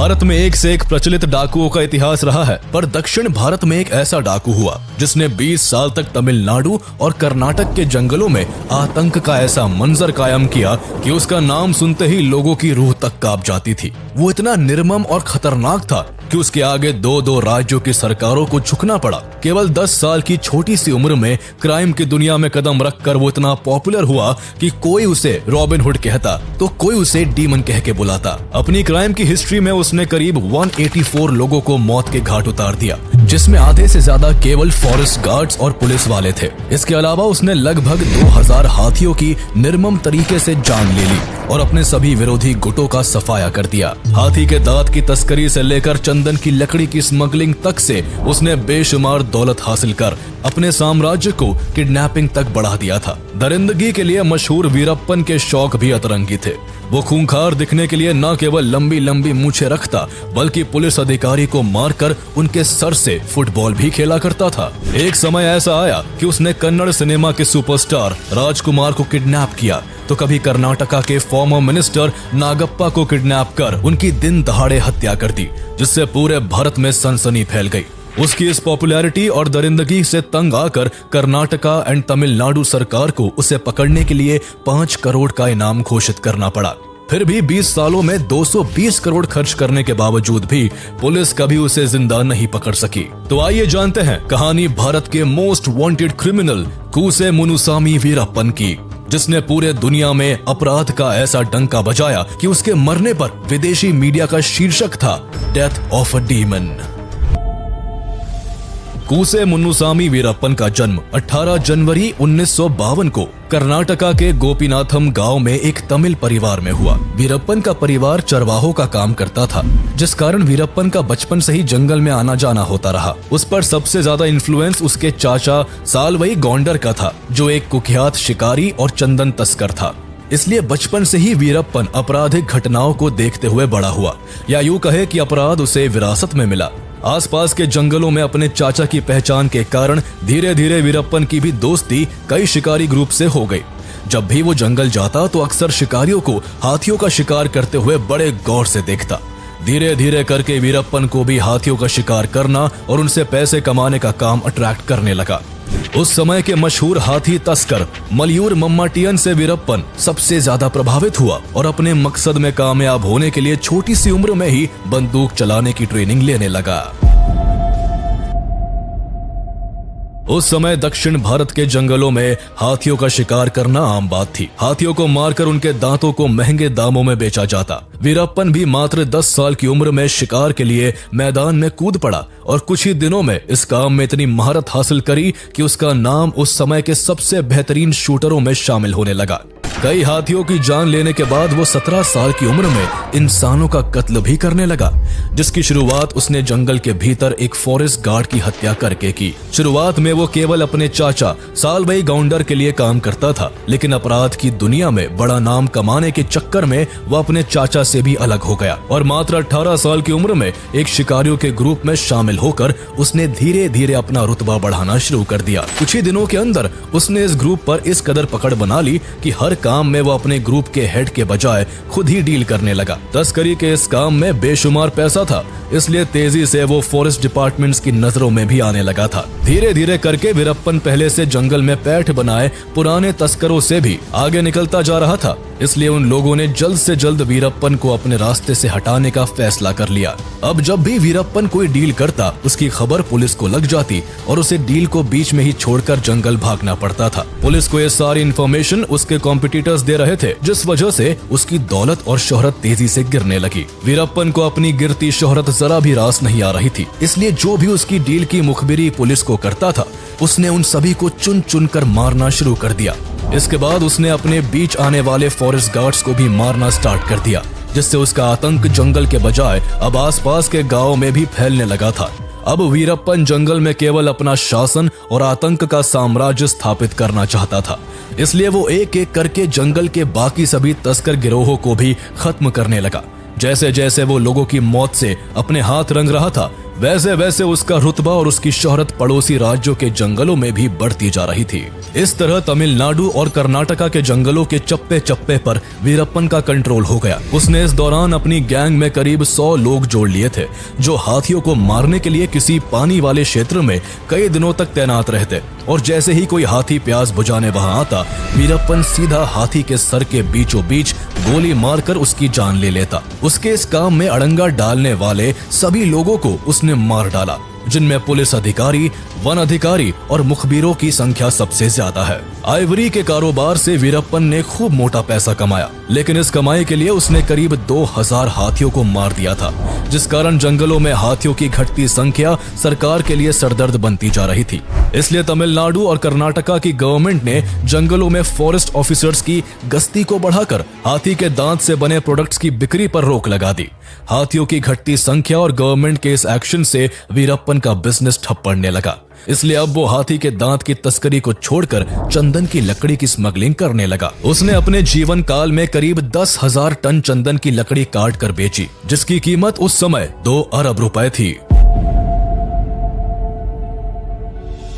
भारत में एक से एक प्रचलित डाकुओं का इतिहास रहा है, पर दक्षिण भारत में एक ऐसा डाकू हुआ जिसने 20 साल तक तमिलनाडु और कर्नाटक के जंगलों में आतंक का ऐसा मंजर कायम किया कि उसका नाम सुनते ही लोगों की रूह तक कांप जाती थी। वो इतना निर्मम और खतरनाक था कि उसके आगे दो राज्यों की सरकारों को झुकना पड़ा। केवल 10 साल की छोटी सी उम्र में क्राइम की दुनिया में कदम रखकर वो इतना पॉपुलर हुआ कि कोई उसे रॉबिन हुड कहता तो कोई उसे डीमन कह के बुलाता। अपनी क्राइम की हिस्ट्री में उसने करीब 184 लोगों को मौत के घाट उतार दिया, जिसमें आधे से ज्यादा केवल फॉरेस्ट गार्ड्स और पुलिस वाले थे। इसके अलावा उसने लगभग 2000 हाथियों की निर्मम तरीके से जान ले ली और अपने सभी विरोधी गुटों का सफाया कर दिया। हाथी के दांत की तस्करी से लेकर चंदन की लकड़ी की स्मगलिंग तक से उसने बेशुमार दौलत हासिल कर अपने साम्राज्य को किडनैपिंग तक बढ़ा दिया था। दरिंदगी के लिए मशहूर वीरप्पन के शौक भी अतरंगी थे। वो खूंखार दिखने के लिए न केवल लंबी लंबी मूछें रखता, बल्कि पुलिस अधिकारी को मारकर उनके सर से फुटबॉल भी खेला करता था। एक समय ऐसा आया कि उसने कन्नड़ सिनेमा के सुपरस्टार राजकुमार को किडनैप किया, तो कभी कर्नाटका के फॉर्मर मिनिस्टर नागप्पा को किडनैप कर उनकी दिन दहाड़े हत्या कर दी, जिससे पूरे भारत में सनसनी फैल गई। उसकी इस पॉपुलैरिटी और दरिंदगी से तंग आकर कर्नाटका एंड तमिलनाडु सरकार को उसे पकड़ने के लिए 5 करोड़ का इनाम घोषित करना पड़ा। फिर भी 20 सालों में 220 करोड़ खर्च करने के बावजूद भी पुलिस कभी उसे जिंदा नहीं पकड़ सकी। तो आइए जानते हैं कहानी भारत के most wanted criminal Koose Munusamy Veerappan की, जिसने पूरे दुनिया में अपराध का ऐसा डंका बजाया कि उसके मरने पर विदेशी मीडिया का शीर्षक था death of a demon. Koose Munusamy Veerappan का जन्म 18 जनवरी 1952 को कर्नाटका के गोपीनाथम गांव में एक तमिल परिवार में हुआ। वीरप्पन का परिवार चरवाहों का काम करता था, जिस कारण वीरप्पन का बचपन से ही जंगल में आना जाना होता रहा। उस पर सबसे ज्यादा इन्फ्लुएंस उसके चाचा सालवई गौंडर का था, जो एक कुख्यात शिकारी और चंदन तस्कर था। इसलिए बचपन से ही वीरप्पन आपराधिक घटनाओं को देखते हुए बड़ा हुआ, या यूं कहे कि अपराध उसे विरासत में मिला। आसपास के जंगलों में अपने चाचा की पहचान के कारण धीरे धीरे वीरप्पन की भी दोस्ती कई शिकारी ग्रुप से हो गई। जब भी वो जंगल जाता तो अक्सर शिकारियों को हाथियों का शिकार करते हुए बड़े गौर से देखता। धीरे धीरे करके वीरप्पन को भी हाथियों का शिकार करना और उनसे पैसे कमाने का काम अट्रैक्ट करने लगा। उस समय के मशहूर हाथी तस्कर मलयूर मम्माटियन से वीरप्पन सबसे ज्यादा प्रभावित हुआ और अपने मकसद में कामयाब होने के लिए छोटी सी उम्र में ही बंदूक चलाने की ट्रेनिंग लेने लगा। उस समय दक्षिण भारत के जंगलों में हाथियों का शिकार करना आम बात थी। हाथियों को मारकर उनके दांतों को महंगे दामों में बेचा जाता। वीरप्पन भी मात्र 10 साल की उम्र में शिकार के लिए मैदान में कूद पड़ा और कुछ ही दिनों में इस काम में इतनी महारत हासिल करी कि उसका नाम उस समय के सबसे बेहतरीन शूटरों में शामिल होने लगा। कई हाथियों की जान लेने के बाद वो 17 साल की उम्र में इंसानों का कत्ल भी करने लगा, जिसकी शुरुआत उसने जंगल के भीतर एक फॉरेस्ट गार्ड की हत्या करके की। शुरुआत में वो केवल अपने चाचा सालवई गौंडर के लिए काम करता था, लेकिन अपराध की दुनिया में बड़ा नाम कमाने के चक्कर में वो अपने चाचा से भी अलग हो गया और मात्र 18 साल की उम्र में एक शिकारियों के ग्रुप में शामिल होकर उसने धीरे धीरे अपना रुतबा बढ़ाना शुरू कर दिया। कुछ ही दिनों के अंदर उसने इस ग्रुप पर इस कदर पकड़ बना ली कि हर काम में वो अपने ग्रुप के हेड के बजाय खुद ही डील करने लगा। तस्करी के इस काम में बेशुमार पैसा था, इसलिए तेजी से वो फॉरेस्ट डिपार्टमेंट्स की नजरों में भी आने लगा था। धीरे धीरे करके वीरप्पन पहले से जंगल में पैठ बनाए पुराने तस्करों से भी आगे निकलता जा रहा था, इसलिए उन लोगों ने जल्द से जल्द वीरप्पन को अपने रास्ते से हटाने का फैसला कर लिया। अब जब भी वीरप्पन कोई डील करता, उसकी खबर पुलिस को लग जाती और उसे डील को बीच में ही छोड़कर जंगल भागना पड़ता था। पुलिस को ये सारी इन्फॉर्मेशन उसके कॉम्पिटिटर्स दे रहे थे, जिस वजह से उसकी दौलत और शोहरत तेजी से गिरने लगी। वीरप्पन को अपनी गिरती शोहरत जरा भी रास नहीं आ रही थी, इसलिए जो भी उसकी डील की मुखबिरी पुलिस को करता था, उसने उन सभी को चुन चुन कर मारना शुरू कर दिया। इसके बाद उसने अपने बीच आने वाले फॉरेस्ट गार्ड्स को भी मारना स्टार्ट कर दिया, जिससे उसका आतंक जंगल के बजाय अब आसपास के गांवों में भी फैलने लगा था। अब वीरप्पन जंगल में केवल अपना शासन और आतंक का साम्राज्य स्थापित करना चाहता था, इसलिए वो एक एक करके जंगल के बाकी सभी तस्कर गिरोहों को भी खत्म करने लगा। जैसे जैसे वो लोगों की मौत से अपने हाथ रंग रहा था, वैसे वैसे उसका रुतबा और उसकी शोहरत पड़ोसी राज्यों के जंगलों में भी बढ़ती जा रही थी। इस तरह तमिलनाडु और कर्नाटका के जंगलों के चप्पे चप्पे पर वीरप्पन का कंट्रोल हो गया। उसने इस दौरान अपनी गैंग में करीब 100 लोग जोड़ लिए थे, जो हाथियों को मारने के लिए किसी पानी वाले क्षेत्र में कई दिनों तक तैनात रहते, और जैसे ही कोई हाथी प्यास बुझाने वहां आता, वीरप्पन सीधा हाथी के सर के बीचों बीच गोली मारकर उसकी जान ले लेता। उसके इस काम में अड़ंगा डालने वाले सभी लोगों को उसने मार डाला, जिनमें पुलिस अधिकारी, वन अधिकारी और मुखबिरों की संख्या सबसे ज्यादा है। आइवरी के कारोबार से वीरप्पन ने खूब मोटा पैसा कमाया, लेकिन इस कमाई के लिए उसने करीब 2000 हाथियों को मार दिया था, जिस कारण जंगलों में हाथियों की घटती संख्या सरकार के लिए सरदर्द बनती जा रही थी। इसलिए तमिलनाडु और कर्नाटका की गवर्नमेंट ने जंगलों में फॉरेस्ट ऑफिसर्स की गश्ती को बढ़ाकर हाथी के दांत से बने प्रोडक्ट्स की बिक्री पर रोक लगा दी। हाथियों की घटती संख्या और गवर्नमेंट के इस एक्शन से वीरप्पन का बिजनेस ठप पड़ने लगा। इसलिए अब वो हाथी के दांत की तस्करी को छोड़कर चंदन की लकड़ी की स्मगलिंग करने लगा। उसने अपने जीवन काल में करीब 10,000 टन चंदन की लकड़ी काट कर बेची, जिसकी कीमत उस समय 2 अरब रुपए थी।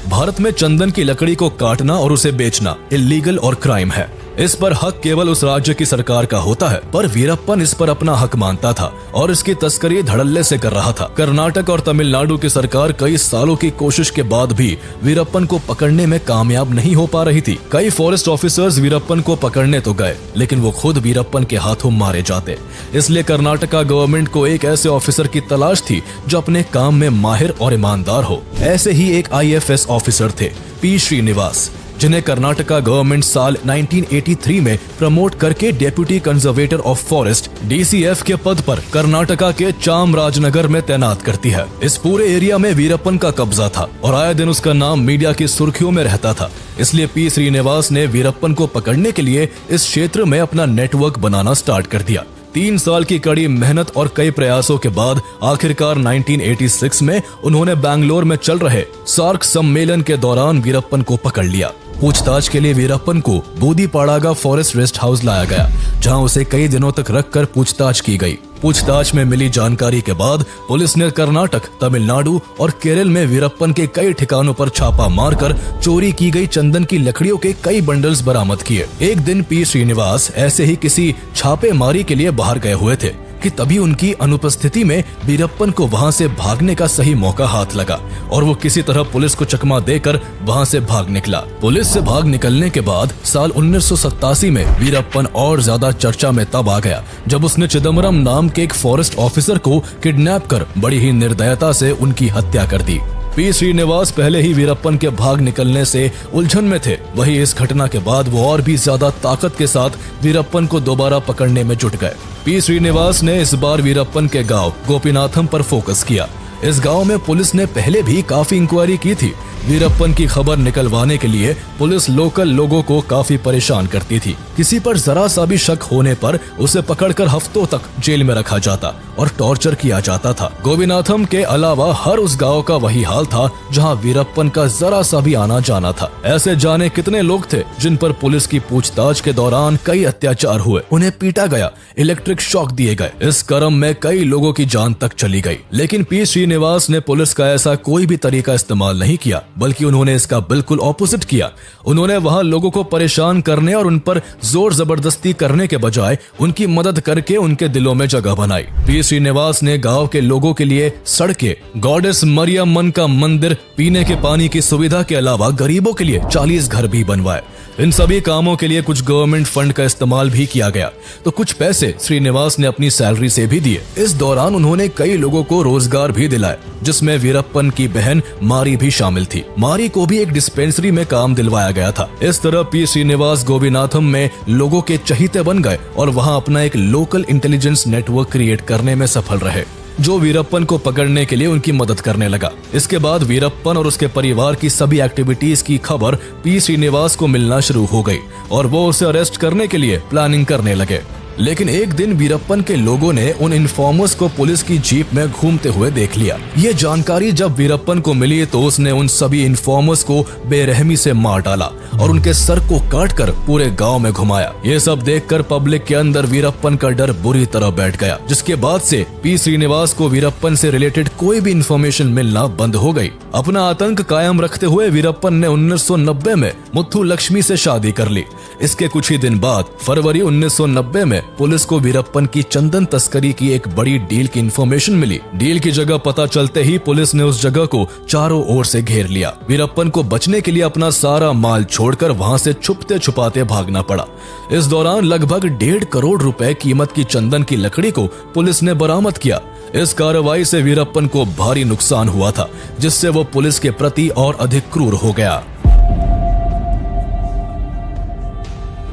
भारत में चंदन की लकड़ी को काटना और उसे बेचना इल्लीगल और क्राइम है। इस पर हक केवल उस राज्य की सरकार का होता है, पर वीरप्पन इस पर अपना हक मानता था और इसकी तस्करी धड़ल्ले से कर रहा था। कर्नाटक और तमिलनाडु की सरकार कई सालों की कोशिश के बाद भी वीरप्पन को पकड़ने में कामयाब नहीं हो पा रही थी। कई फॉरेस्ट ऑफिसर्स वीरप्पन को पकड़ने तो गए, लेकिन वो खुद वीरप्पन के हाथों मारे जाते। इसलिए कर्नाटका गवर्नमेंट को एक ऐसे ऑफिसर की तलाश थी जो अपने काम में माहिर और ईमानदार हो। ऐसे ही एक IFS ऑफिसर थे, P. श्रीनिवास, जिन्हें कर्नाटका गवर्नमेंट साल 1983 में प्रमोट करके deputy conservator of forest DCF के पद पर कर्नाटका के चामराजनगर में तैनात करती है। इस पूरे एरिया में वीरप्पन का कब्जा था और आए दिन उसका नाम मीडिया की सुर्खियों में रहता था। इसलिए P. श्रीनिवास ने वीरप्पन को पकड़ने के लिए इस क्षेत्र में अपना नेटवर्क बनाना स्टार्ट कर दिया। 3 साल की कड़ी मेहनत और कई प्रयासों के बाद आखिरकार 1986 में उन्होंने बैंगलोर में चल रहे सार्क सम्मेलन के दौरान वीरप्पन को पकड़ लिया। पूछताछ के लिए वीरप्पन को बूदीपाड़ागा फॉरेस्ट रेस्ट हाउस लाया गया, जहां उसे कई दिनों तक रखकर पूछताछ की गई। पूछताछ में मिली जानकारी के बाद पुलिस ने कर्नाटक, तमिलनाडु और केरल में वीरप्पन के कई ठिकानों पर छापा मारकर चोरी की गई चंदन की लकड़ियों के कई बंडल्स बरामद किए। एक दिन P. श्रीनिवास ऐसे ही किसी छापेमारी के लिए बाहर गए हुए थे कि तभी उनकी अनुपस्थिति में वीरप्पन को वहां से भागने का सही मौका हाथ लगा और वो किसी तरह पुलिस को चकमा देकर वहां से भाग निकला। पुलिस से भाग निकलने के बाद साल 1987 में वीरप्पन और ज्यादा चर्चा में तब आ गया जब उसने चिदम्बरम नाम के एक फॉरेस्ट ऑफिसर को किडनैप कर बड़ी ही निर्दयता से उनकी हत्या कर दी। P. श्रीनिवास पहले ही वीरप्पन के भाग निकलने से उलझन में थे। वहीं इस घटना के बाद वो और भी ज्यादा ताकत के साथ वीरप्पन को दोबारा पकड़ने में जुट गए। P. श्रीनिवास ने इस बार वीरप्पन के गांव गोपीनाथम पर फोकस किया। इस गांव में पुलिस ने पहले भी काफी इंक्वायरी की थी। वीरप्पन की खबर निकलवाने के लिए पुलिस लोकल लोगों को काफी परेशान करती थी। किसी पर जरा सा भी शक होने पर उसे पकड़कर हफ्तों तक जेल में रखा जाता और टॉर्चर किया जाता था। गोपीनाथम के अलावा हर उस गांव का वही हाल था जहां वीरप्पन का जरा सा भी आना जाना था। ऐसे जाने कितने लोग थे जिन पर पुलिस की पूछताछ के दौरान कई अत्याचार हुए, उन्हें पीटा गया, इलेक्ट्रिक शॉक दिए गए। इस क्रम में कई लोगों की जान तक चली गई। लेकिन P. श्रीनिवास ने पुलिस का ऐसा कोई भी तरीका इस्तेमाल नहीं किया, बल्कि उन्होंने इसका बिल्कुल ऑपोजिट किया। उन्होंने वहां लोगों को परेशान करने और उन पर जोर जबरदस्ती करने के बजाय उनकी मदद करके उनके दिलों में जगह बनाई। P. श्रीनिवास ने गांव के लोगों के लिए सड़कें, गॉडेस मरियम्मन का मंदिर, पीने के पानी की सुविधा के अलावा गरीबों के लिए 40 घर भी बनवाए। इन सभी कामों के लिए कुछ गवर्नमेंट फंड का इस्तेमाल भी किया गया, तो कुछ पैसे श्रीनिवास ने अपनी सैलरी से भी दिए। इस दौरान उन्होंने कई लोगों को रोजगार भी दिलाए, जिसमें वीरप्पन की बहन मारी भी शामिल थी। मारी को भी एक डिस्पेंसरी में काम दिलवाया गया था। इस तरह P. श्रीनिवास गोपीनाथम में लोगों के चहीते बन गए और वहां अपना एक लोकल इंटेलिजेंस नेटवर्क क्रिएट करने में सफल रहे, जो वीरप्पन को पकड़ने के लिए उनकी मदद करने लगा। इसके बाद वीरप्पन और उसके परिवार की सभी एक्टिविटीज की खबर P. श्रीनिवास को मिलना शुरू हो गई और वो उसे अरेस्ट करने के लिए प्लानिंग करने लगे। लेकिन एक दिन वीरप्पन के लोगों ने उन इन्फॉर्मर्स को पुलिस की जीप में घूमते हुए देख लिया। ये जानकारी जब वीरप्पन को मिली तो उसने उन सभी इन्फॉर्मर्स को बेरहमी से मार डाला और उनके सर को काटकर पूरे गांव में घुमाया। ये सब देखकर पब्लिक के अंदर वीरप्पन का डर बुरी तरह बैठ गया, जिसके बाद से पी श्रीनिवास को वीरप्पन से रिलेटेड कोई भी इन्फॉर्मेशन मिलना बंद हो गई। अपना आतंक कायम रखते हुए वीरप्पन ने 1990 में मुथु लक्ष्मी से शादी कर ली। इसके कुछ ही दिन बाद फरवरी 1990 में पुलिस को वीरप्पन की चंदन तस्करी की एक बड़ी डील की इन्फॉर्मेशन मिली। डील की जगह पता चलते ही पुलिस ने उस जगह को चारों ओर से घेर लिया। वीरप्पन को बचने के लिए अपना सारा माल छोड़कर वहां से छुपते छुपाते भागना पड़ा। इस दौरान लगभग 1.5 करोड़ रुपए कीमत की चंदन की लकड़ी को पुलिस ने बरामद किया। इस कार्रवाई से वीरप्पन को भारी नुकसान हुआ था, जिससे वो पुलिस के प्रति और अधिक क्रूर हो गया।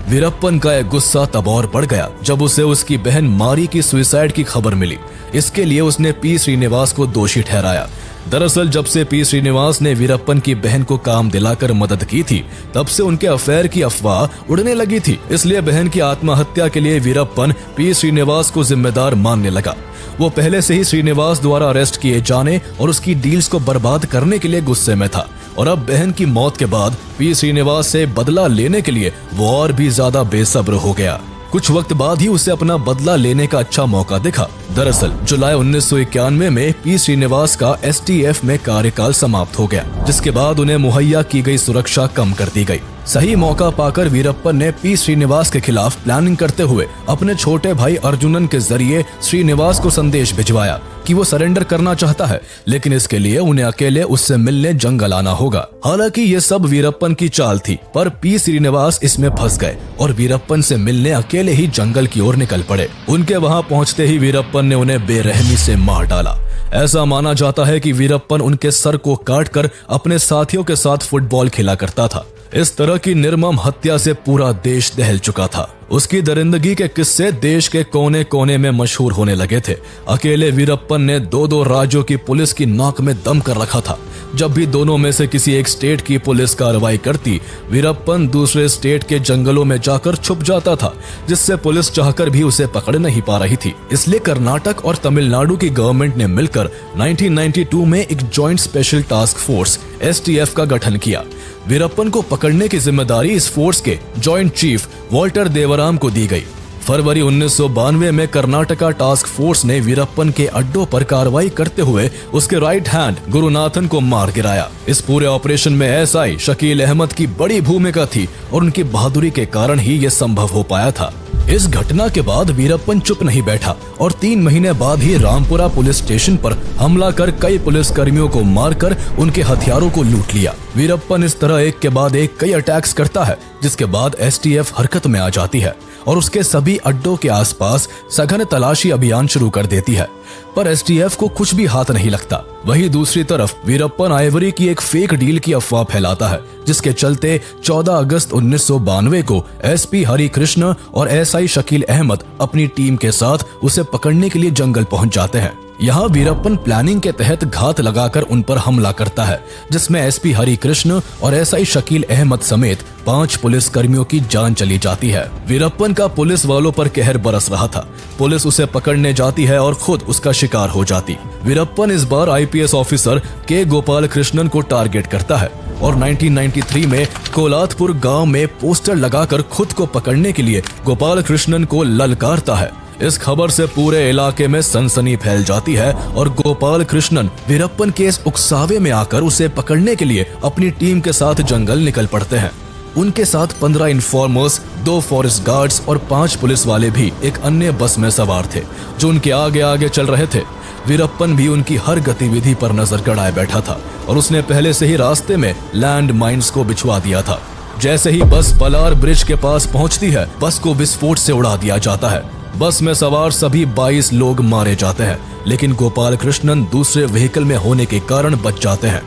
वीरप्पन का एक गुस्सा तब और बढ़ गया जब उसे उसकी बहन मारी की सुसाइड की खबर मिली। इसके लिए उसने पी श्रीनिवास को दोषी ठहराया। दरअसल जब से पी श्रीनिवास ने वीरप्पन की बहन को काम दिलाकर मदद की थी, तब से उनके अफेयर की अफवाह उड़ने लगी थी। इसलिए बहन की आत्महत्या के लिए वीरप्पन पी श्रीनिवास को जिम्मेदार मानने लगा। वो पहले से ही श्रीनिवास द्वारा अरेस्ट किए जाने और उसकी डील्स को बर्बाद करने के लिए गुस्से में था, और अब बहन की मौत के बाद पी श्रीनिवास से बदला लेने के लिए वो और भी ज्यादा बेसब्र हो गया। कुछ वक्त बाद ही उसे अपना बदला लेने का अच्छा मौका दिखा। दरअसल जुलाई 1991 में पी श्रीनिवास का एसटीएफ में कार्यकाल समाप्त हो गया, जिसके बाद उन्हें मुहैया की गई सुरक्षा कम कर दी गई। सही मौका पाकर वीरप्पन ने पी श्रीनिवास के खिलाफ प्लानिंग करते हुए अपने छोटे भाई अर्जुनन के जरिए श्रीनिवास को संदेश भिजवाया कि वो सरेंडर करना चाहता है, लेकिन इसके लिए उन्हें अकेले उससे मिलने जंगल आना होगा। हालांकि ये सब वीरप्पन की चाल थी, पर पी श्रीनिवास इसमें फंस गए और वीरप्पन से मिलने अकेले ही जंगल की ओर निकल पड़े। उनके वहां पहुंचते ही वीरप्पन ने उन्हें बेरहमी से मार डाला। ऐसा माना जाता है कि वीरप्पन उनके सर को काटकर अपने साथियों के साथ फुटबॉल खेला करता था। इस तरह की निर्मम हत्या से पूरा देश दहल चुका था। उसकी दरिंदगी के किस्से देश के कोने कोने में मशहूर होने लगे थे। अकेले वीरप्पन ने 2 राज्यों की पुलिस की नाक में दम कर रखा था। जब भी दोनों में से किसी एक स्टेट की पुलिस कार्रवाई करती, वीरप्पन दूसरे स्टेट के जंगलों में जाकर छुप जाता था, जिससे पुलिस चाहकर भी उसे पकड़ नहीं पा रही थी। इसलिए कर्नाटक और तमिलनाडु की गवर्नमेंट ने मिलकर 1992 में एक joint special task force STF का गठन किया। वीरप्पन को पकड़ने की जिम्मेदारी इस फोर्स के जॉइंट चीफ वॉल्टर देवराम को दी गई। फरवरी 1992 में कर्नाटका टास्क फोर्स ने वीरप्पन के अड्डों पर कार्रवाई करते हुए उसके राइट हैंड गुरुनाथन को मार गिराया। इस पूरे ऑपरेशन में एसआई शकील अहमद की बड़ी भूमिका थी और उनकी बहादुरी के कारण ही ये संभव हो पाया था। इस घटना के बाद वीरप्पन चुप नहीं बैठा और 3 महीने बाद ही रामपुरा पुलिस स्टेशन पर हमला कर कई पुलिस कर्मियों को मारकर उनके हथियारों को लूट लिया। वीरप्पन इस तरह एक के बाद एक कई अटैक्स करता है, जिसके बाद एसटीएफ हरकत में आ जाती है और उसके सभी अड्डों के आसपास सघन तलाशी अभियान शुरू कर देती है, पर एसटीएफ को कुछ भी हाथ नहीं लगता। वहीं दूसरी तरफ वीरप्पन आइवरी की एक फेक डील की अफवाह फैलाता है, जिसके चलते 14 अगस्त 1992 को एसपी हरि कृष्ण और एसआई शकील अहमद अपनी टीम के साथ उसे पकड़ने के लिए जंगल पहुंच जाते हैं। यहाँ वीरप्पन प्लानिंग के तहत घात लगाकर उन पर हमला करता है, जिसमें एसपी हरि कृष्ण और एसआई शकील अहमद समेत 5 पुलिस कर्मियों की जान चली जाती है। वीरप्पन का पुलिस वालों पर कहर बरस रहा था। पुलिस उसे पकड़ने जाती है और खुद उसका शिकार हो जाती। वीरप्पन इस बार आईपीएस ऑफिसर के गोपाल कृष्णन को टारगेट करता है और 1993 में कोलातपुर गांव में पोस्टर लगाकर खुद को पकड़ने के लिए गोपाल कृष्णन को ललकारता है। इस खबर से पूरे इलाके में सनसनी फैल जाती है और गोपाल कृष्णन वीरप्पन के इस उकसावे में आकर उसे पकड़ने के लिए अपनी टीम के साथ जंगल निकल पड़ते हैं। उनके साथ 15 इन्फॉर्मर्स, 2 फॉरेस्ट गार्ड्स और 5 पुलिस वाले भी एक अन्य बस में सवार थे, जो उनके आगे आगे चल रहे थे। वीरप्पन भी उनकी हर गतिविधि पर नजर गड़ाए बैठा था और उसने पहले से ही रास्ते में लैंड माइन्स को बिछवा दिया था। जैसे ही बस पलार ब्रिज के पास पहुंचती है, बस को विस्फोट से उड़ा दिया जाता है। बस में सवार सभी 22 लोग मारे जाते हैं, लेकिन गोपाल कृष्णन दूसरे व्हीकल में होने के कारण बच जाते हैं।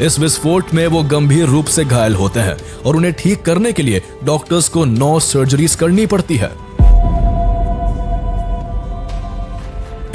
इस विस्फोट में वो गंभीर रूप से घायल होते हैं और उन्हें ठीक करने के लिए डॉक्टर्स को 9 सर्जरीज करनी पड़ती है।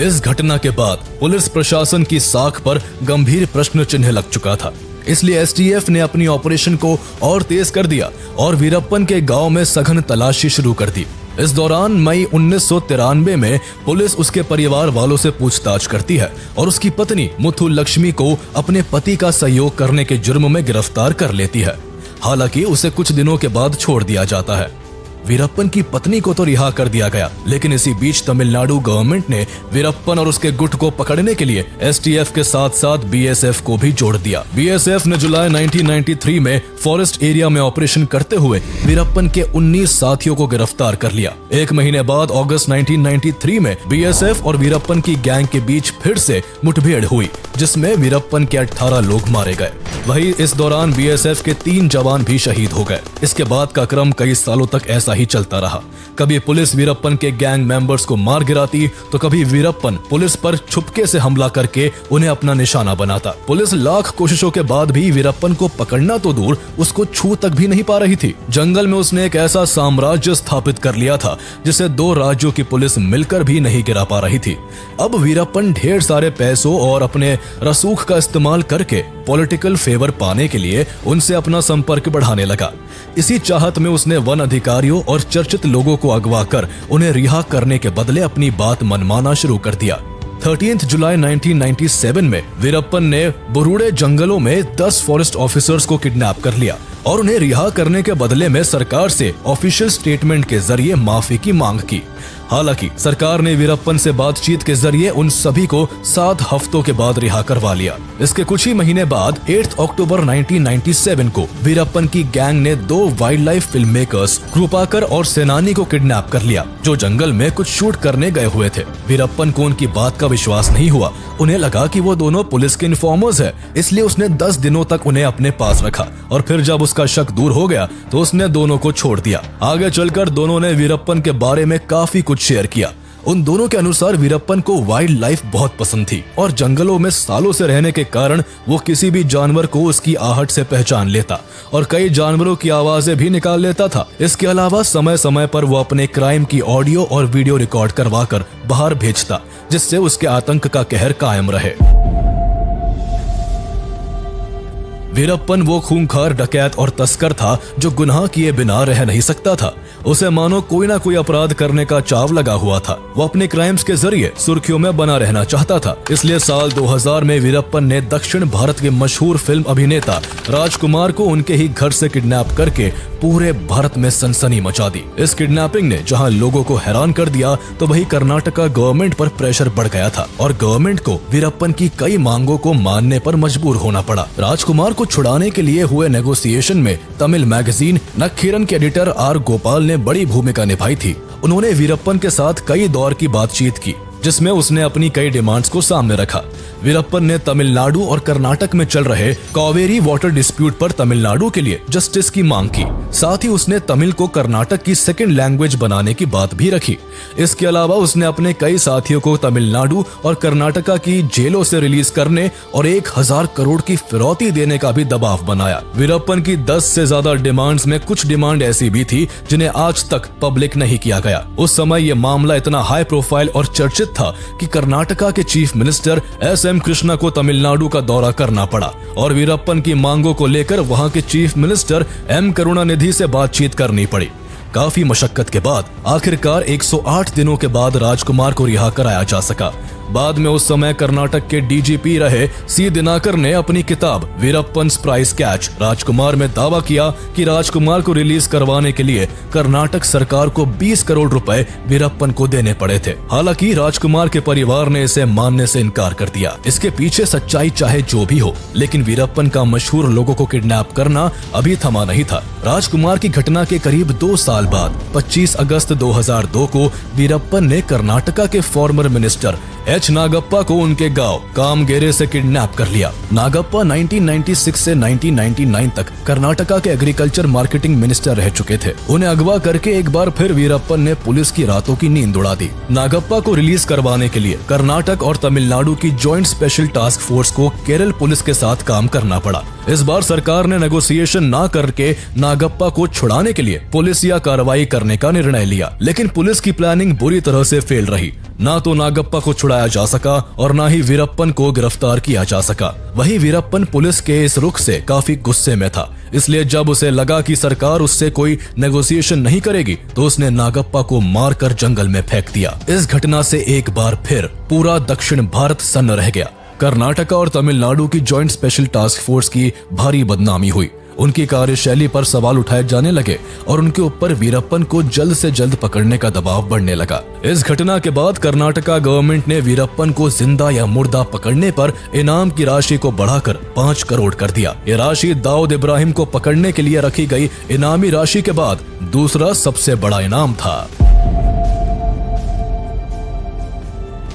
इस घटना के बाद पुलिस प्रशासन की साख पर गंभीर प्रश्न चिन्ह लग चुका था। इसलिए एसटीएफ ने अपनी ऑपरेशन को और तेज कर दिया और वीरप्पन के गांव में सघन तलाशी शुरू कर दी। इस दौरान मई 1993 में पुलिस उसके परिवार वालों से पूछताछ करती है और उसकी पत्नी मुथु लक्ष्मी को अपने पति का सहयोग करने के जुर्म में गिरफ्तार कर लेती है। हालांकि उसे कुछ दिनों के बाद छोड़ दिया जाता है। वीरप्पन की पत्नी को तो रिहा कर दिया गया, लेकिन इसी बीच तमिलनाडु गवर्नमेंट ने वीरप्पन और उसके गुट को पकड़ने के लिए एसटीएफ के साथ साथ बीएसएफ को भी जोड़ दिया। बीएसएफ ने जुलाई 1993 में फॉरेस्ट एरिया में ऑपरेशन करते हुए वीरप्पन के 19 साथियों को गिरफ्तार कर लिया। एक महीने बाद अगस्त 1993 में बीएसएफ और वीरप्पन की गैंग के बीच फिर से मुठभेड़ हुई, जिसमें वीरप्पन के 18 लोग मारे गए। वहीं इस दौरान बीएसएफ के 3 जवान भी शहीद हो गए। इसके बाद का क्रम कई सालों तक ऐसा ही चलता रहा। कभी पुलिस वीरप्पन के गैंग मेंबर्स को मार गिराती, तो कभी वीरप्पन पुलिस पर छुपके से हमला करके उन्हें अपना निशाना बनाता। पुलिस लाख कोशिशों के बाद भी वीरप्पन को पकड़ना तो दूर, उसको छू तक भी नहीं पा रही थी। जंगल में उसने एक ऐसा साम्राज्य स्थापित कर लिया था जिसे 2 राज्यों की पुलिस मिलकर भी नहीं गिरा पा रही थी। अब वीरप्पन ढेर सारे पैसों और अपने रसूख का इस्तेमाल करके पॉलिटिकल फेवर पाने के लिए उनसे अपना संपर्क बढ़ाने लगा। इसी चाहत में उसने वन अधिकारियों और चर्चित लोगों को अगवा कर उन्हें रिहा करने के बदले अपनी बात मनमाना शुरू कर दिया। 13 जुलाई 1997 में वीरप्पन ने बुरुड़े जंगलों में 10 फॉरेस्ट ऑफिसर्स को किडनैप कर लिया और उन्हें रिहा करने के बदले में सरकार से ऑफिशियल स्टेटमेंट के जरिए माफी की मांग की। हालांकि सरकार ने वीरप्पन से बातचीत के जरिए उन सभी को 7 हफ्तों के बाद रिहा करवा लिया। इसके कुछ ही महीने बाद 8 अक्टूबर 1997 को वीरप्पन की गैंग ने 2 वाइल्ड लाइफ फिल्म मेकर्स कृपाकर और सेनानी को किडनैप कर लिया, जो जंगल में कुछ शूट करने गए हुए थे। वीरप्पन को उनकी बात का विश्वास नहीं हुआ। उन्हें लगा कि वो दोनों पुलिस के इन्फॉर्मर्स है, इसलिए उसने 10 दिनों तक उन्हें अपने पास रखा और फिर जब उसका शक दूर हो गया तो उसने दोनों को छोड़ दिया। आगे चलकर दोनों ने वीरप्पन के बारे में काफी कुछ शेयर किया। उन दोनों के अनुसार वीरप्पन को वाइल्ड लाइफ बहुत पसंद थी और जंगलों में सालों से रहने के कारण वो किसी भी जानवर को उसकी आहट से पहचान लेता और कई जानवरों की आवाजें भी निकाल लेता था। इसके अलावा समय समय पर वो अपने क्राइम की ऑडियो और वीडियो रिकॉर्ड करवाकर बाहर भेजता, जिससे उसके आतंक का कहर कायम रहे। वीरप्पन वो खूंखार डकैत और तस्कर था जो गुनाह किए बिना रह नहीं सकता था। उसे मानो कोई ना कोई अपराध करने का चाव लगा हुआ था। वो अपने क्राइम्स के जरिए सुर्खियों में बना रहना चाहता था। इसलिए साल 2000 में वीरप्पन ने दक्षिण भारत के मशहूर फिल्म अभिनेता राजकुमार को उनके ही घर से किडनैप करके पूरे भारत में सनसनी मचा दी। इस किडनैपिंग ने जहां लोगों को हैरान कर दिया, तो वहीं कर्नाटका गवर्नमेंट पर प्रेशर बढ़ गया था और गवर्नमेंट को वीरप्पन की कई मांगों को मानने पर मजबूर होना पड़ा। राजकुमार को छुड़ाने के लिए हुए नेगोशिएशन में तमिल मैगजीन नक्खीरन के एडिटर आर गोपाल ने बड़ी भूमिका निभाई थी। उन्होंने वीरप्पन के साथ कई दौर की बातचीत की, जिसमें उसने अपनी कई डिमांड्स को सामने रखा। वीरप्पन ने तमिलनाडु और कर्नाटक में चल रहे कावेरी वाटर डिस्प्यूट पर तमिलनाडु के लिए जस्टिस की मांग की। साथ ही उसने तमिल को कर्नाटक की सेकंड लैंग्वेज बनाने की बात भी रखी। इसके अलावा उसने अपने कई साथियों को तमिलनाडु और कर्नाटका की जेलों से रिलीज करने और 1000 करोड़ की फिरौती देने का भी दबाव बनाया। वीरप्पन की 10 से ज्यादा डिमांड्स में कुछ डिमांड ऐसी भी थी जिन्हें आज तक पब्लिक नहीं किया गया। उस समय ये मामला इतना हाई प्रोफाइल और चर्चित था कि कर्नाटका के चीफ मिनिस्टर एस.एम. कृष्णा को तमिलनाडु का दौरा करना पड़ा और वीरप्पन की मांगों को लेकर वहां के चीफ मिनिस्टर एम. करुणानिधि से बातचीत करनी पड़ी। काफी मशक्कत के बाद आखिरकार 108 दिनों के बाद राजकुमार को रिहा कराया जा सका। बाद में उस समय कर्नाटक के डीजीपी रहे सी दिनाकर ने अपनी किताब वीरप्पन्स प्राइस कैच राजकुमार में दावा किया कि राजकुमार को रिलीज करवाने के लिए कर्नाटक सरकार को 20 करोड़ रुपए वीरप्पन को देने पड़े थे। हालांकि राजकुमार के परिवार ने इसे मानने से इनकार कर दिया। इसके पीछे सच्चाई चाहे जो भी हो, लेकिन वीरप्पन का मशहूर लोगों को किडनैप करना अभी थमा नहीं था। राजकुमार की घटना के करीब 2 साल बाद 25 अगस्त 2002 को वीरप्पन ने कर्नाटका के फॉर्मर मिनिस्टर एच. नागप्पा को उनके गांव कामगेरे से किडनैप कर लिया। नागप्पा 1996 से 1999 तक कर्नाटका के एग्रीकल्चर मार्केटिंग मिनिस्टर रह चुके थे। उन्हें अगवा करके एक बार फिर वीरप्पन ने पुलिस की रातों की नींद उड़ा दी। नागप्पा को रिलीज करवाने के लिए कर्नाटक और तमिलनाडु की जॉइंट स्पेशल टास्क फोर्स को केरल पुलिस के साथ काम करना पड़ा। इस बार सरकार ने नेगोशिएशन ना करके नागप्पा को छुड़ाने के लिए पुलिसिया कार्रवाई करने का निर्णय लिया, लेकिन पुलिस की प्लानिंग बुरी तरह से फेल रही। ना तो नागप्पा को छुड़ाया जा सका और ना ही वीरप्पन को गिरफ्तार किया जा सका। वहीं वीरप्पन पुलिस के इस रुख से काफी गुस्से में था। इसलिए जब उसे लगा कि सरकार उससे कोई नेगोशिएशन नहीं करेगी तो उसने नागप्पा को मारकर जंगल में फेंक दिया। इस घटना से एक बार फिर पूरा दक्षिण भारत सन्न रह गया। कर्नाटका और तमिलनाडु की जॉइंट स्पेशल टास्क फोर्स की भारी बदनामी हुई। उनकी कार्यशैली पर सवाल उठाए जाने लगे और उनके ऊपर वीरप्पन को जल्द से जल्द पकड़ने का दबाव बढ़ने लगा। इस घटना के बाद कर्नाटका गवर्नमेंट ने वीरप्पन को जिंदा या मुर्दा पकड़ने पर इनाम की राशि को बढ़ाकर 5 करोड़ कर दिया। ये राशि दाऊद इब्राहिम को पकड़ने के लिए रखी गई इनामी राशि के बाद दूसरा सबसे बड़ा इनाम था।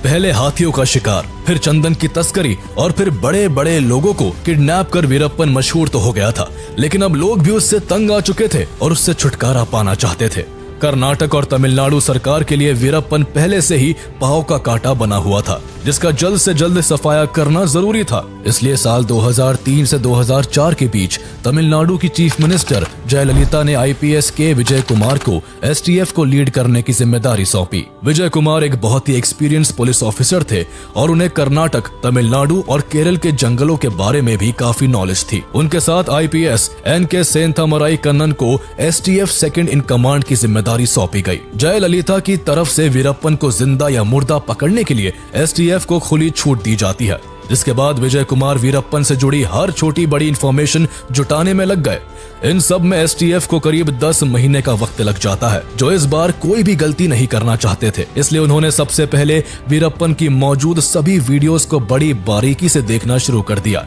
पहले हाथियों का शिकार, फिर चंदन की तस्करी और फिर बड़े बड़े लोगों को किडनैप कर वीरप्पन मशहूर तो हो गया था, लेकिन अब लोग भी उससे तंग आ चुके थे और उससे छुटकारा पाना चाहते थे। कर्नाटक और तमिलनाडु सरकार के लिए वीरप्पन पहले से ही पांव का कांटा बना हुआ था, जिसका जल्द से जल्द सफाया करना जरूरी था। इसलिए साल 2003 से 2004 के बीच तमिलनाडु की चीफ मिनिस्टर जयललिता ने आईपीएस के विजय कुमार को एसटीएफ को लीड करने की जिम्मेदारी सौंपी। विजय कुमार एक बहुत ही एक्सपीरियंस पुलिस ऑफिसर थे और उन्हें कर्नाटक, तमिलनाडु और केरल के जंगलों के बारे में भी काफी नॉलेज थी। उनके साथ आईपीएस एनके सेंथामराई कन्नन को एसटीएफ सेकंड इन कमांड की जिम्मेदारी सौंपी गई। जयललिता की तरफ से वीरप्पन को जिंदा या मुर्दा पकड़ने के लिए एसटीएफ को खुली छूट दी जाती है, जिसके बाद विजय कुमार वीरप्पन से जुड़ी हर छोटी बड़ी इंफॉर्मेशन जुटाने में लग गए। इन सब में एसटीएफ को करीब 10 महीने का वक्त लग जाता है, जो इस बार कोई भी गलती नहीं करना चाहते थे। इसलिए उन्होंने सबसे पहले वीरप्पन की मौजूद सभी वीडियोस को बड़ी बारीकी से देखना शुरू कर दिया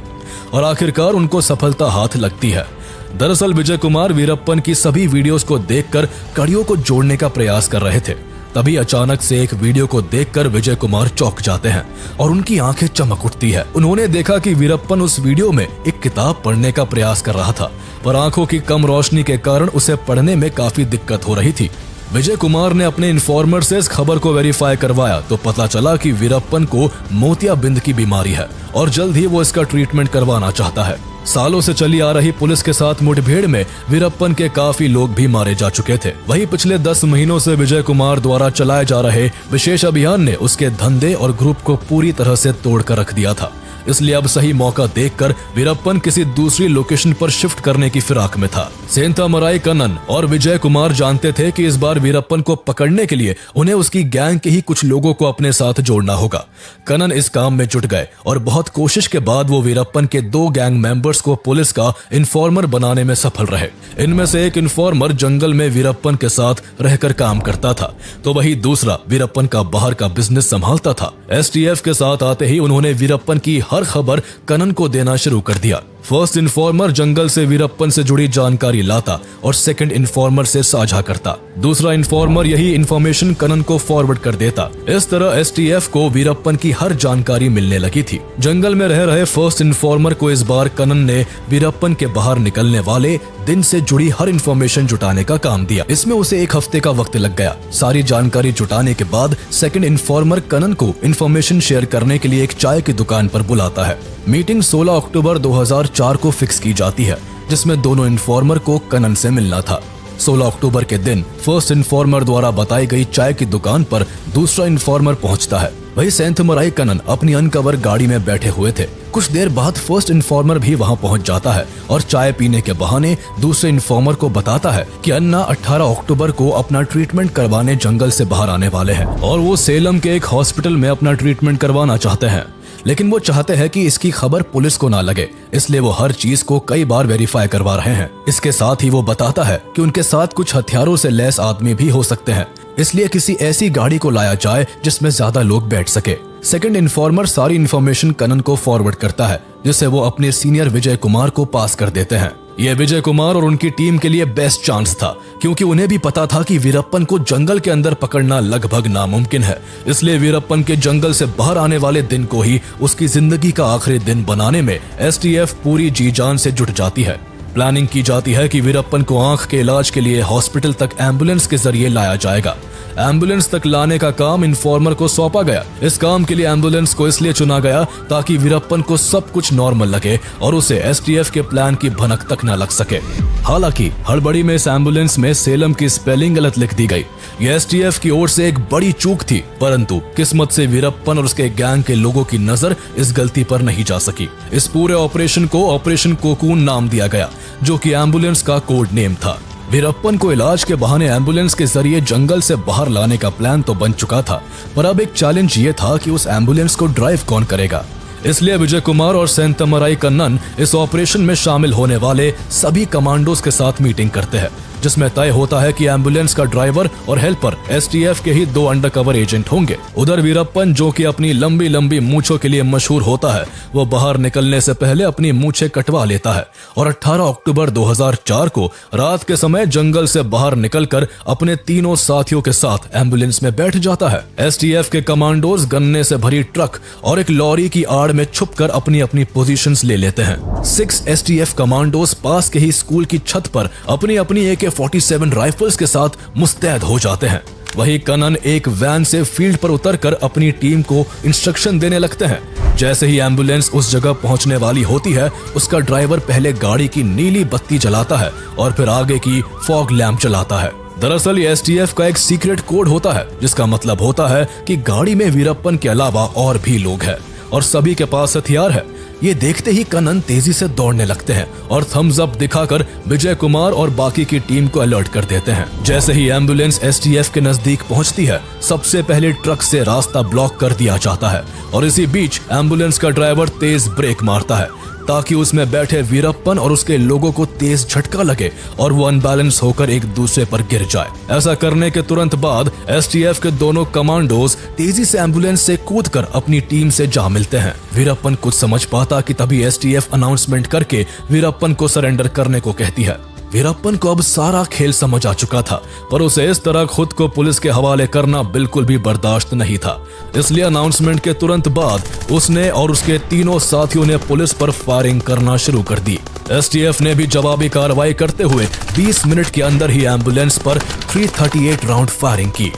और आखिरकार उनको सफलता हाथ लगती है। दरअसल विजय कुमार वीरप्पन की सभी वीडियोस को देखकर कड़ियों को जोड़ने का प्रयास कर रहे थे। तभी अचानक से एक वीडियो को देखकर विजय कुमार चौंक जाते हैं और उनकी आंखें चमक उठती है। उन्होंने देखा कि वीरप्पन उस वीडियो में एक किताब पढ़ने का प्रयास कर रहा था, पर आंखों की कम रोशनी के कारण उसे पढ़ने में काफी दिक्कत हो रही थी। विजय कुमार ने अपने इन्फॉर्मर से इस खबर को वेरीफाई करवाया तो पता चला कि वीरप्पन को मोतियाबिंद की बीमारी है और जल्द ही वो इसका ट्रीटमेंट करवाना चाहता है। सालों से चली आ रही पुलिस के साथ मुठभेड़ में वीरप्पन के काफी लोग भी मारे जा चुके थे। वहीं पिछले 10 महीनों से विजय कुमार द्वारा चलाए जा रहे विशेष अभियान ने उसके धंधे और ग्रुप को पूरी तरह से तोड़कर रख दिया था। इसलिए अब सही मौका देखकर वीरप्पन किसी दूसरी लोकेशन पर शिफ्ट करने की फिराक में था। सेंथामराई कन्नन और विजय कुमार जानते थे कि इस बार वीरप्पन को पकड़ने के लिए उन्हें उसकी गैंग के ही कुछ लोगों को अपने साथ जोड़ना होगा। कन्नन इस काम में जुट गए और बहुत कोशिश के बाद वो वीरप्पन के 2 गैंग मेंबर्स को पुलिस का इन्फॉर्मर बनाने में सफल रहे। इनमें से एक इन्फॉर्मर जंगल में वीरप्पन के साथ रहकर काम करता था, तो वही दूसरा वीरप्पन का बाहर का बिजनेस संभालता था। एसटीएफ के साथ आते ही उन्होंने वीरप्पन की हर खबर कन्नन को देना शुरू कर दिया। फर्स्ट इन्फॉर्मर जंगल से वीरप्पन से जुड़ी जानकारी लाता और सेकंड इन्फॉर्मर से साझा करता। दूसरा इन्फॉर्मर यही इन्फॉर्मेशन कन्नन को फॉरवर्ड कर देता। इस तरह एसटीएफ को वीरप्पन की हर जानकारी मिलने लगी थी। जंगल में रह रहे फर्स्ट इन्फॉर्मर को इस बार कन्नन ने वीरप्पन के बाहर निकलने वाले दिन से जुड़ी हर इन्फॉर्मेशन जुटाने का काम दिया। इसमें उसे 1 हफ्ते का वक्त लग गया। सारी जानकारी जुटाने के बाद सेकंड इन्फॉर्मर कन्नन को इन्फॉर्मेशन शेयर करने के लिए एक चाय की दुकान पर बुलाता है। मीटिंग 16 अक्टूबर 2004 को फिक्स की जाती है, जिसमें दोनों इन्फॉर्मर को कन्नन से मिलना था। 16 अक्टूबर के दिन फर्स्ट इन्फॉर्मर द्वारा बताई गई चाय की दुकान पर दूसरा इन्फॉर्मर पहुंचता है। वही सेंथामराई कन्नन अपनी अनकवर गाड़ी में बैठे हुए थे। कुछ देर बाद फर्स्ट इन्फॉर्मर भी वहां पहुंच जाता है और चाय पीने के बहाने दूसरे इन्फॉर्मर को बताता है कि अन्ना 18 अक्टूबर को अपना ट्रीटमेंट करवाने जंगल से बाहर आने वाले हैं और वो सेलम के एक हॉस्पिटल में अपना ट्रीटमेंट करवाना चाहते हैं, लेकिन वो चाहते हैं कि इसकी खबर पुलिस को ना लगे, इसलिए वो हर चीज को कई बार वेरीफाई करवा रहे हैं। इसके साथ ही वो बताता है कि उनके साथ कुछ हथियारों से लैस आदमी भी हो सकते हैं, इसलिए किसी ऐसी गाड़ी को लाया जाए जिसमें ज्यादा लोग बैठ सके। सेकंड इन्फॉर्मर सारी इन्फॉर्मेशन कन्नन को फॉरवर्ड करता है, जिसे वो अपने सीनियर विजय कुमार को पास कर देते हैं। यह विजय कुमार और उनकी टीम के लिए बेस्ट चांस था, क्योंकि उन्हें भी पता था कि वीरप्पन को जंगल के अंदर पकड़ना लगभग नामुमकिन है। इसलिए वीरप्पन के जंगल से बाहर आने वाले दिन को ही उसकी जिंदगी का आखिरी दिन बनाने में एसटीएफ पूरी जी जान से जुट जाती है। प्लानिंग की जाती है कि वीरप्पन को आंख के इलाज के लिए हॉस्पिटल तक एम्बुलेंस के जरिए लाया जाएगा। एम्बुलेंस तक लाने का काम इन्फॉर्मर को सौंपा गया। इस काम के लिए एम्बुलेंस को इसलिए चुना गया ताकि वीरप्पन को सब कुछ नॉर्मल लगे और उसे एसटीएफ के प्लान की भनक तक न लग सके। हालांकि हड़बड़ी में इस एम्बुलेंस में सेलम की स्पेलिंग गलत लिख दी गई। यह एसटीएफ की ओर से एक बड़ी चूक थी, परंतु किस्मत से वीरप्पन और उसके गैंग के लोगों की नजर इस गलती पर नहीं जा सकी। इस पूरे ऑपरेशन को ऑपरेशन कोकून नाम दिया गया, जो कि एम्बुलेंस का कोड नेम था। वीरप्पन को इलाज के बहाने एम्बुलेंस के जरिए जंगल से बाहर लाने का प्लान तो बन चुका था, पर अब एक चैलेंज ये था कि उस एम्बुलेंस को ड्राइव कौन करेगा। इसलिए विजय कुमार और सेंतमराई कन्नन इस ऑपरेशन में शामिल होने वाले सभी कमांडोज के साथ मीटिंग करते हैं, जिसमें तय होता है कि एम्बुलेंस का ड्राइवर और हेल्पर एसटीएफ के ही 2 अंडरकवर एजेंट होंगे। उधर वीरप्पन, जो कि अपनी लंबी लंबी मूंछों के लिए मशहूर होता है, वो बाहर निकलने से पहले अपनी मूंछें कटवा लेता है और 18 अक्टूबर 2004 को रात के समय जंगल से बाहर निकलकर अपने तीनों साथियों के साथ एम्बुलेंस में बैठ जाता है। एसटीएफ के कमांडोज गन्ने से भरी ट्रक और एक लॉरी की आड़ में छुपकर अपनी अपनी पोजीशंस ले लेते हैं। 6 एसटीएफ कमांडोज पास के ही स्कूल की छत पर अपनी अपनी AK-47 राइफल्स के साथ मुस्तैद हो जाते हैं। वहीं कनन एक वैन से फील्ड पर उतरकर अपनी टीम को इंस्ट्रक्शन देने लगते हैं। जैसे ही एम्बुलेंस उस जगह पहुंचने वाली होती है, उसका ड्राइवर पहले गाड़ी की नीली बत्ती जलाता है और फिर आगे की फॉग लैंप जलाता है। दरअसल ये एसटीएफ का एक सीक्रेट कोड होता है, जिसका मतलब होता है कि गाड़ी में वीरप्पन के अलावा और भी लोग हैं और सभी के पास हथियार है। ये देखते ही कनन तेजी से दौड़ने लगते हैं और थम्स अप दिखाकर विजय कुमार और बाकी की टीम को अलर्ट कर देते हैं। जैसे ही एम्बुलेंस एसटीएफ के नजदीक पहुंचती है, सबसे पहले ट्रक से रास्ता ब्लॉक कर दिया जाता है और इसी बीच एम्बुलेंस का ड्राइवर तेज ब्रेक मारता है ताकि उसमें बैठे वीरप्पन और उसके लोगों को तेज झटका लगे और वो अनबैलेंस होकर एक दूसरे पर गिर जाए। ऐसा करने के तुरंत बाद एसटीएफ के दोनों कमांडोज तेजी से एम्बुलेंस से कूदकर अपनी टीम से जा मिलते हैं। वीरप्पन कुछ समझ पाता कि तभी एसटीएफ अनाउंसमेंट करके वीरप्पन को सरेंडर करने को कहती है। वीरप्पन को अब सारा खेल समझ आ चुका था, पर उसे इस तरह खुद को पुलिस के हवाले करना बिल्कुल भी बर्दाश्त नहीं था। इसलिए अनाउंसमेंट के तुरंत बाद उसने और उसके तीनों साथियों ने पुलिस पर फायरिंग करना शुरू कर दी। एसटीएफ ने भी जवाबी कार्रवाई करते हुए 20 मिनट के अंदर ही एम्बुलेंस पर 338 राउंड फायरिंग की।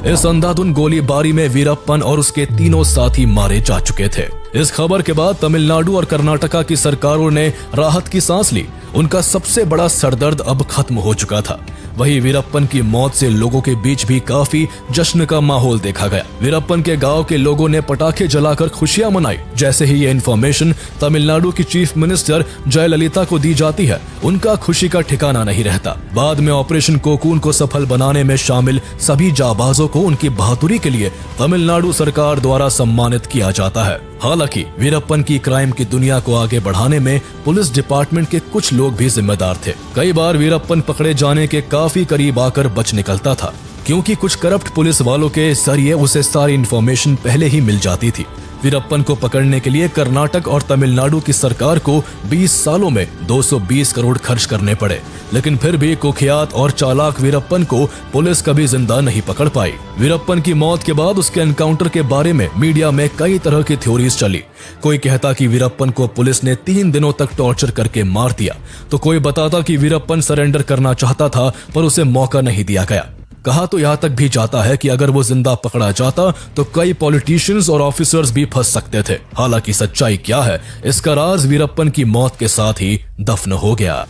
इस अंधाधुन गोलीबारी में वीरप्पन और उसके तीनों साथी मारे जा चुके थे। इस खबर के बाद तमिलनाडु और कर्नाटका की सरकारों ने राहत की सांस ली। उनका सबसे बड़ा सरदर्द अब खत्म हो चुका था। वहीं वीरप्पन की मौत से लोगों के बीच भी काफी जश्न का माहौल देखा गया। वीरप्पन के गांव के लोगों ने पटाखे जलाकर खुशियां मनाई। जैसे ही ये इन्फॉर्मेशन तमिलनाडु की चीफ मिनिस्टर जयललिता को दी जाती है, उनका खुशी का ठिकाना नहीं रहता। बाद में ऑपरेशन कोकून को सफल बनाने में शामिल सभी जाबाजों को उनकी बहादुरी के लिए तमिलनाडु सरकार द्वारा सम्मानित किया जाता है। हालांकि वीरप्पन की क्राइम की दुनिया को आगे बढ़ाने में पुलिस डिपार्टमेंट के कुछ लोग भी जिम्मेदार थे। कई बार वीरप्पन पकड़े जाने के काफी करीब आकर बच निकलता था, क्योंकि कुछ करप्ट पुलिस वालों के जरिए उसे सारी इन्फॉर्मेशन पहले ही मिल जाती थी। वीरप्पन को पकड़ने के लिए कर्नाटक और तमिलनाडु की सरकार को 20 सालों में 220 करोड़ खर्च करने पड़े, लेकिन फिर भी कुख्यात और चालाक वीरप्पन को पुलिस कभी जिंदा नहीं पकड़ पाई। वीरप्पन की मौत के बाद उसके एनकाउंटर के बारे में मीडिया में कई तरह की थ्योरीज चली। कोई कहता कि वीरप्पन को पुलिस ने 3 दिनों तक टॉर्चर करके मार दिया, तो कोई बताता कि वीरप्पन सरेंडर करना चाहता था पर उसे मौका नहीं दिया गया। कहा तो यहाँ तक भी जाता है कि अगर वो जिंदा पकड़ा जाता तो कई पॉलिटिशियंस और ऑफिसर्स भी फंस सकते थे। हालांकि सच्चाई क्या है, इसका राज वीरप्पन की मौत के साथ ही दफन हो गया।